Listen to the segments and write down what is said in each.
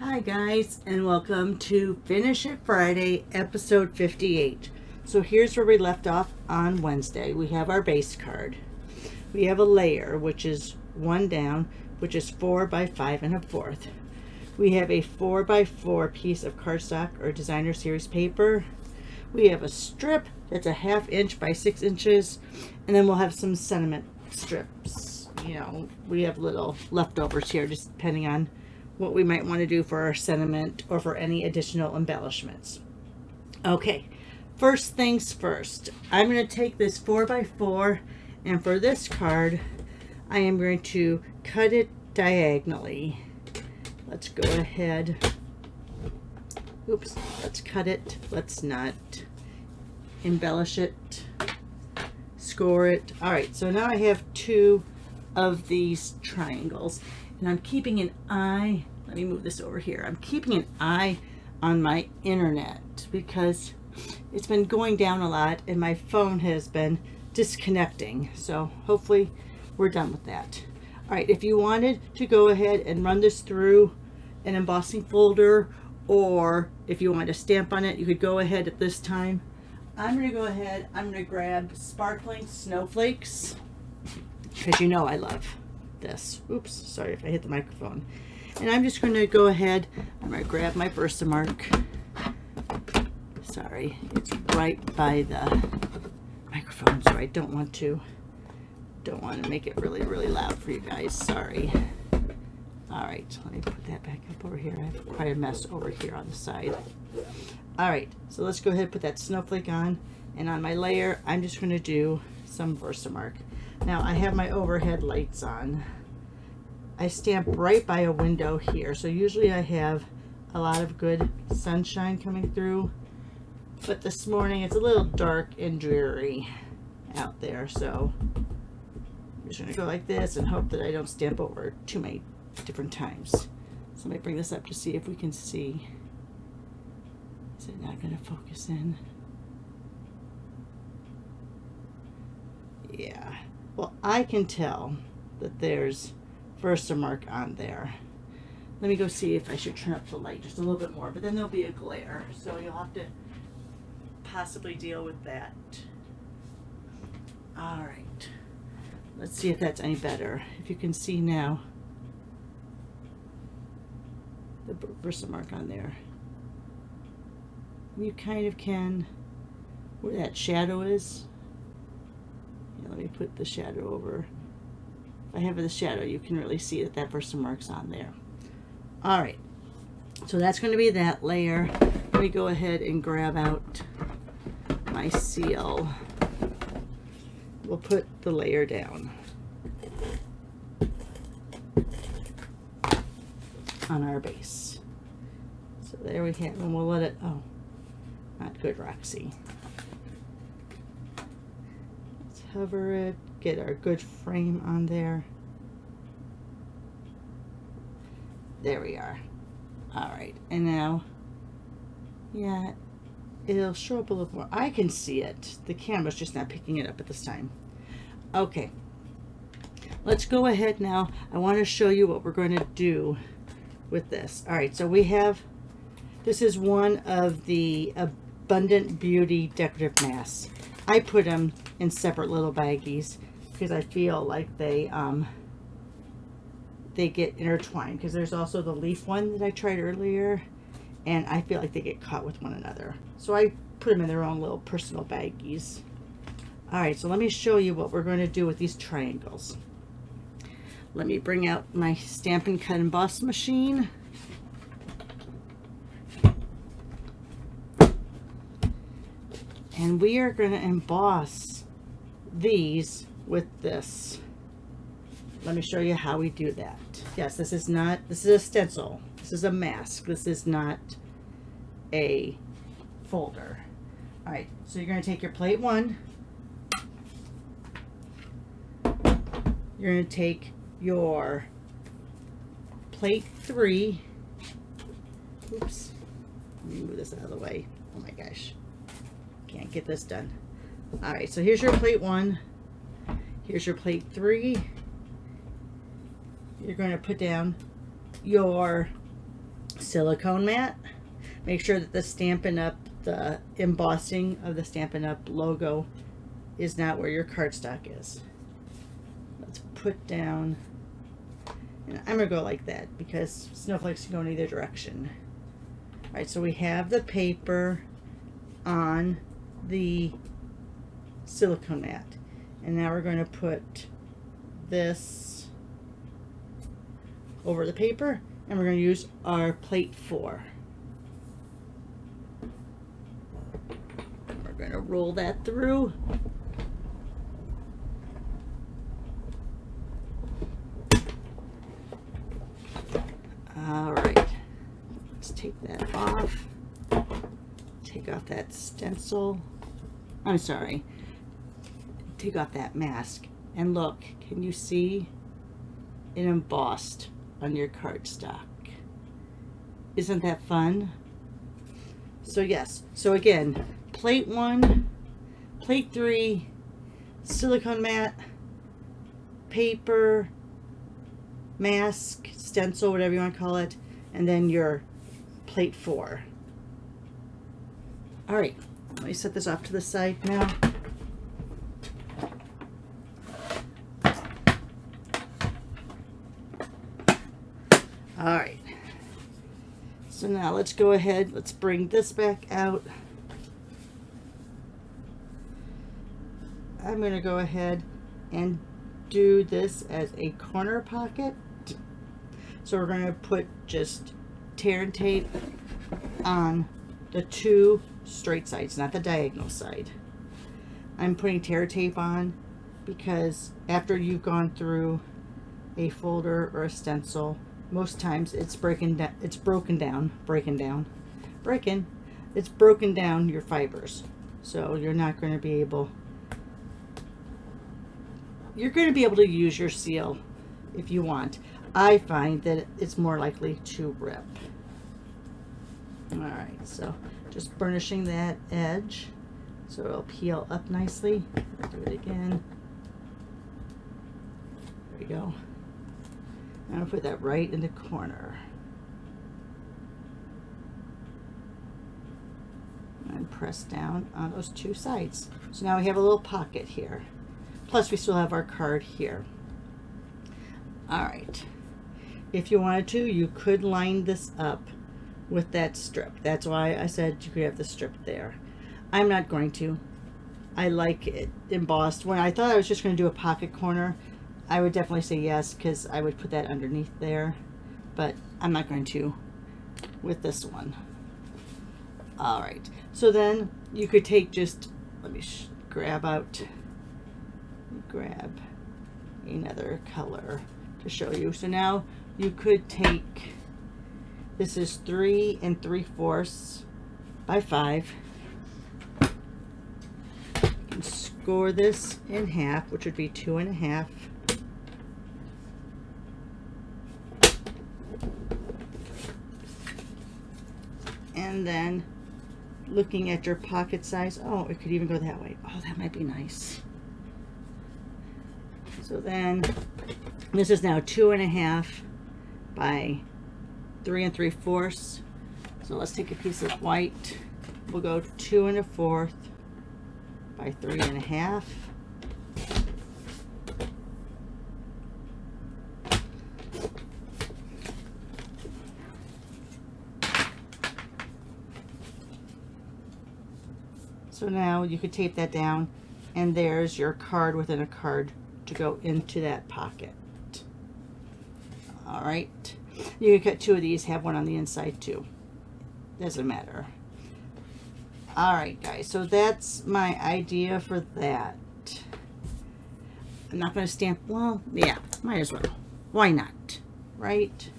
Hi guys, and welcome to Finish It Friday, episode 58. So here's where we left off on Wednesday. We have our base card. We have a layer, which is one down, which is 4 by 5 and a fourth. We have a 4 by 4 piece of cardstock or designer series paper. We have a strip that's a 1/2 inch by 6 inches, and then we'll have some sentiment strips. We have little leftovers here, just depending on what we might want to do for our sentiment or for any additional embellishments. Okay, first things first, I'm going to take this 4 by 4, and for this card I am going to cut it diagonally. Let's go ahead. Oops, let's cut it. Let's not embellish it, score it. All right, so now I have 2 of these triangles, and I'm keeping an eye. Let me move this over here. I'm keeping an eye on my internet because it's been going down a lot and my phone has been disconnecting. So hopefully we're done with that. All right, if you wanted to go ahead and run this through an embossing folder, or if you wanted to stamp on it, you could go ahead at this time. I'm going to go ahead, I'm going to grab sparkling snowflakes because I love this. Oops, sorry if I hit the microphone. And I'm just going to go ahead, I'm going to grab my Versamark. Sorry, it's right by the microphone, so I don't want to make it really loud for you guys. Sorry. All right, let me put that back up over here. I have quite a mess over here on the side. All right, so let's go ahead and put that snowflake on, and on my layer I'm just going to do some Versamark. Now I have my overhead lights on. I stamp right by a window here, so usually I have a lot of good sunshine coming through, but this morning it's a little dark and dreary out there, so I'm just going to go like this and hope that I don't stamp over too many different times. So let me bring this up to see if we can see. Is it not going to focus in? Yeah, well, I can tell that there's Versamark on there. Let me go see if I should turn up the light just a little bit more, but then there'll be a glare, so you'll have to possibly deal with that. All right, let's see if that's any better. If you can see now the Versamark on there, you kind of can, where that shadow is. Let me put the shadow over. If I have the shadow, you can really see that Versamark's on there. All right, so that's going to be that layer. Let me go ahead and grab out my seal. We'll put the layer down on our base. So there we have, and we'll let it, oh, not good, Roxy. Hover it, get our good frame on there. There we are. All right, and now, yeah, it'll show up a little more. I can see it. The camera's just not picking it up at this time. Okay, let's go ahead now. I want to show you what we're going to do with this. All right, so we have, this is one of the Abundant Beauty decorative masks. I put them in separate little baggies because I feel like they get intertwined, because there's also the leaf one that I tried earlier, and I feel like they get caught with one another. So I put them in their own little personal baggies. All right, so let me show you what we're going to do with these triangles. Let me bring out my Stampin' Cut Emboss machine. And we are going to emboss these with this. Let me show you how we do that. Yes, this is a stencil. This is a mask. This is not a folder. All right, so you're going to take your plate 1. You're going to take your plate 3. Oops. Let me move this out of the way. Oh my gosh. Can't get this done. All right, so here's your plate 1. Here's your plate 3. You're going to put down your silicone mat. Make sure that the Stampin' Up, the embossing of the Stampin' Up logo is not where your cardstock is. Let's put down, and I'm gonna go like that because snowflakes can go in either direction. All right, so we have the paper on the silicone mat, and now we're going to put this over the paper, and we're going to use our plate 4. We're going to roll that through. All right, let's take that off. Take off that stencil. I'm sorry. Take off that mask. And look, can you see it embossed on your cardstock? Isn't that fun? So yes, so again, plate 1, plate 3, silicone mat, paper, mask, stencil, whatever you want to call it, and then your plate 4. All right, let me set this off to the side now. All right, so now let's go ahead, let's bring this back out. I'm going to go ahead and do this as a corner pocket. So we're going to put just tear and tape on the 2 straight sides, not the diagonal side. I'm putting tear tape on because after you've gone through a folder or a stencil, most times it's broken down your fibers. So you're not going to be able, you're going to be able to use your seal if you want. I find that it's more likely to rip. All right, so just burnishing that edge so it'll peel up nicely. Do it again. There we go. I'm going to put that right in the corner. And press down on those 2 sides. So now we have a little pocket here. Plus we still have our card here. All right. If you wanted to, you could line this up with that strip. That's why I said you could have the strip there. I'm not going to. I like it embossed. When I thought I was just going to do a pocket corner, I would definitely say yes, because I would put that underneath there, but I'm not going to with this one. All right, so then you could take just, let me grab another color to show you. So now you could take, this is 3 3/4 by 5. You can score this in half, which would be 2 1/2. And then looking at your pocket size, oh, it could even go that way. Oh, that might be nice. So then this is now 2 1/2 by 3 3/4. So let's take a piece of white. We'll go 2 1/4 by 3 1/2. So now you could tape that down, and there's your card within a card to go into that pocket. All right, you can cut 2 of these, have one on the inside too. Doesn't matter. All right, guys, so that's my idea for that. I'm not going to stamp, well, yeah, might as well. Why not, right?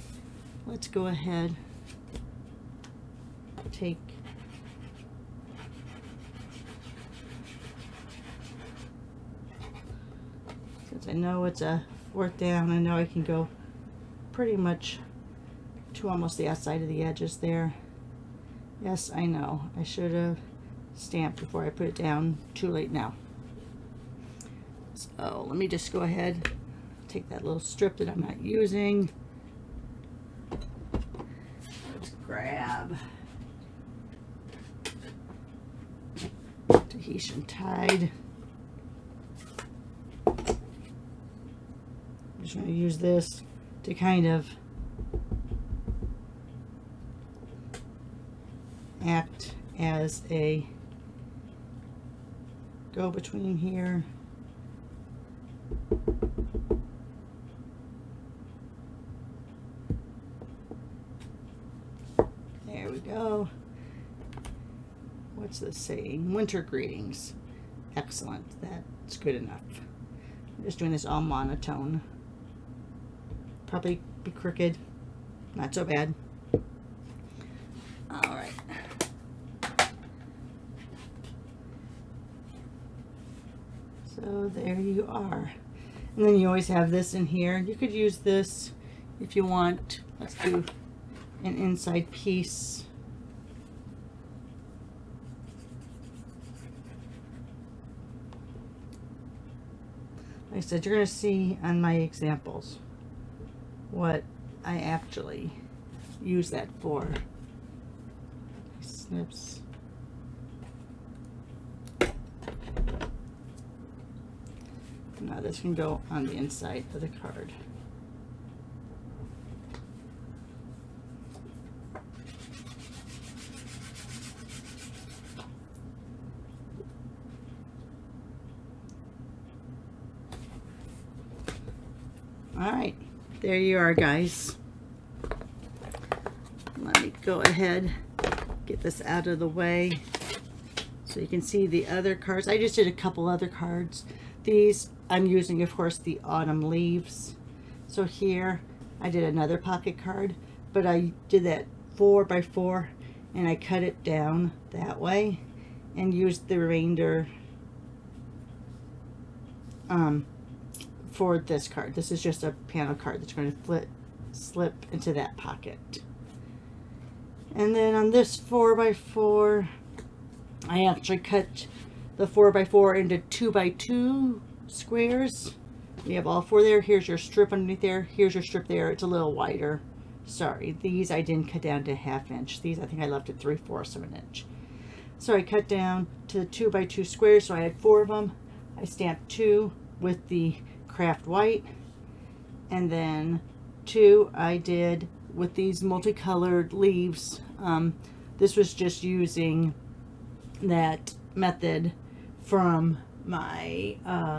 Let's go ahead, take I know it's a 4th down. I know I can go pretty much to almost the outside of the edges there. Yes, I know. I should have stamped before I put it down. Too late now. So let me just go ahead, take that little strip that I'm not using. grab Tahitian Tide. I'm just going to use this to kind of act as a go-between here. There we go. What's this saying? Winter greetings. Excellent. That's good enough. I'm just doing this all monotone. Probably be crooked. Not so bad. All right. So there you are. And then you always have this in here. You could use this if you want. Let's do an inside piece. Like I said, you're going to see on my examples what I actually use that for. Snips. Now this can go on the inside of the card. All right, there you are, guys. Let me go ahead, get this out of the way so you can see the other cards. I just did a couple other cards. These I'm using, of course, the autumn leaves. So here I did another pocket card, but I did that 4x4 and I cut it down that way and used the remainder for this card. This is just a panel card that's going to slip into that pocket. And then on this 4x4, I actually cut the 4x4 into 2x2 squares. We have all four there. Here's your strip underneath there. Here's your strip there. It's a little wider. Sorry, these I didn't cut down to 1/2 inch. These I think I left at 3/4 of an inch. So I cut down to the 2x2 squares. So I had 4 of them. I stamped 2 with the craft white, and then 2 I did with these multicolored leaves. This was just using that method from my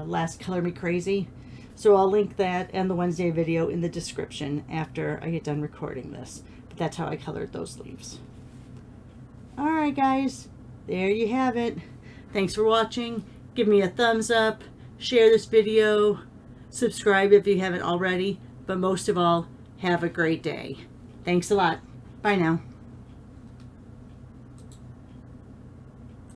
last Color Me Crazy. So I'll link that and the Wednesday video in the description after I get done recording this. But that's how I colored those leaves. Alright guys, there you have it. Thanks for watching. Give me a thumbs up, share this video, subscribe if you haven't already, but most of all, have a great day. Thanks a lot. Bye now.